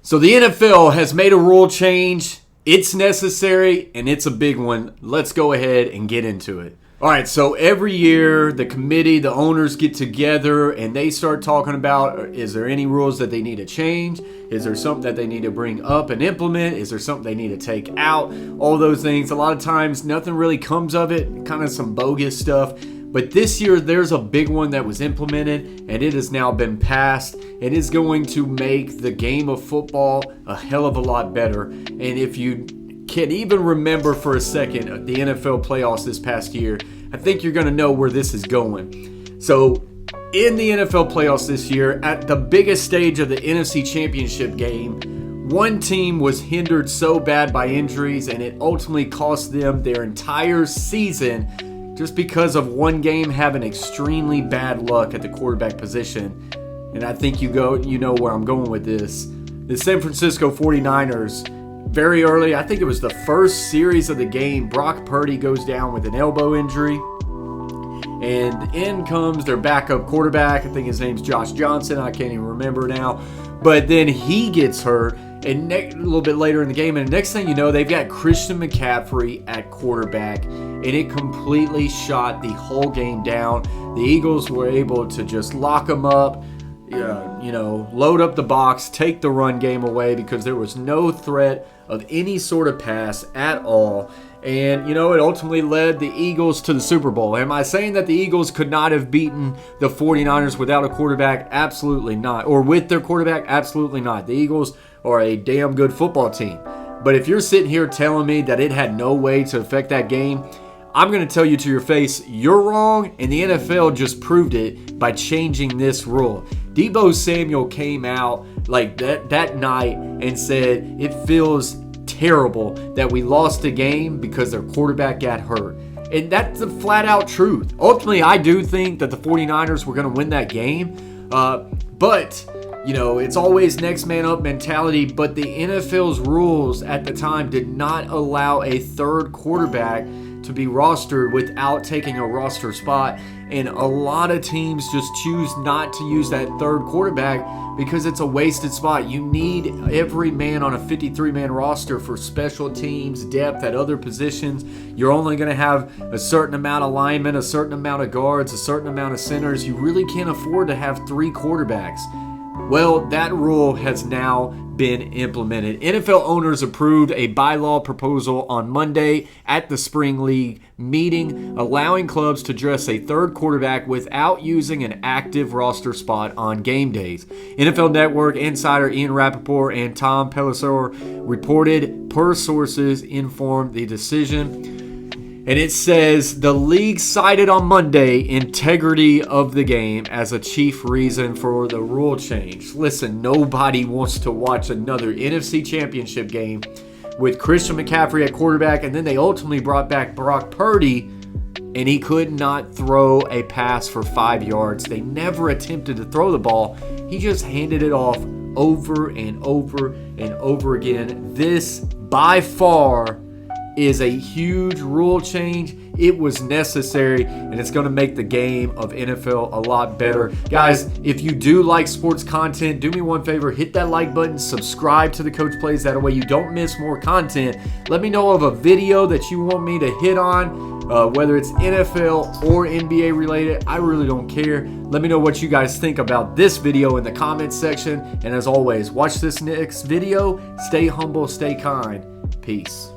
So the NFL has made a rule change. It's necessary, and it's a big one. Let's go ahead and get into it. All right, so every year, the committee, the owners get together, and they start talking about, is there any rules that they need to change? Is there something that they need to bring up and implement? Is there something they need to take out? All those things. A lot of times, nothing really comes of it, kind of some bogus stuff. But this year, there's a big one that was implemented, and it has now been passed. It is going to make the game of football a hell of a lot better. And if you can even remember for a second the NFL playoffs this past year, I think you're going to know where this is going. So, in the NFL playoffs this year, at the biggest stage of the NFC Championship game, one team was hindered so bad by injuries, and it ultimately cost them their entire season just because of one game having extremely bad luck at the quarterback position. And I think you know where I'm going with this. The San Francisco 49ers, very early, I think it was the first series of the game, Brock Purdy goes down with an elbow injury. And in comes their backup quarterback. I think his name's Josh Johnson. I can't even remember now. But then he gets hurt. And a little bit later in the game, and the next thing you know, they've got Christian McCaffrey at quarterback, and it completely shot the whole game down. The Eagles were able to just lock him up, load up the box, take the run game away because there was no threat of any sort of pass at all. And, it ultimately led the Eagles to the Super Bowl. Am I saying that the Eagles could not have beaten the 49ers without a quarterback? Absolutely not. Or with their quarterback? Absolutely not. The Eagles are a damn good football team. But if you're sitting here telling me that it had no way to affect that game, I'm going to tell you to your face, you're wrong, and the NFL just proved it by changing this rule. Deebo Samuel came out like that night and said it feels terrible that we lost the game because their quarterback got hurt. And that's the flat out truth. Ultimately, I do think that the 49ers were going to win that game. But it's always next man up mentality. But the NFL's rules at the time did not allow a third quarterback to be rostered without taking a roster spot. And a lot of teams just choose not to use that third quarterback because it's a wasted spot. You need every man on a 53-man roster for special teams, depth at other positions. You're only going to have a certain amount of linemen, a certain amount of guards, a certain amount of centers. You really can't afford to have three quarterbacks. Well, that rule has now been implemented. NFL owners approved a bylaw proposal on Monday at the Spring League meeting, allowing clubs to dress a third quarterback without using an active roster spot on game days. NFL Network insider Ian Rappaport and Tom Pelissero reported, per sources, informed the decision. And it says the league cited on Monday integrity of the game as a chief reason for the rule change. Listen, nobody wants to watch another NFC Championship game with Christian McCaffrey at quarterback, and then they ultimately brought back Brock Purdy, and he could not throw a pass for 5 yards. They never attempted to throw the ball. He just handed it off over and over and over again. This, by far, is a huge rule change. It was necessary, and it's going to make the game of NFL a lot better. Guys, if you do like sports content, do me one favor, hit that like button, subscribe to the Coach Plays, that way you don't miss more content. Let me know of a video that you want me to hit on, whether it's NFL or NBA related. I really don't care. Let me know what you guys think about this video in the comments section, and as always, watch this next video. Stay humble, stay kind. Peace.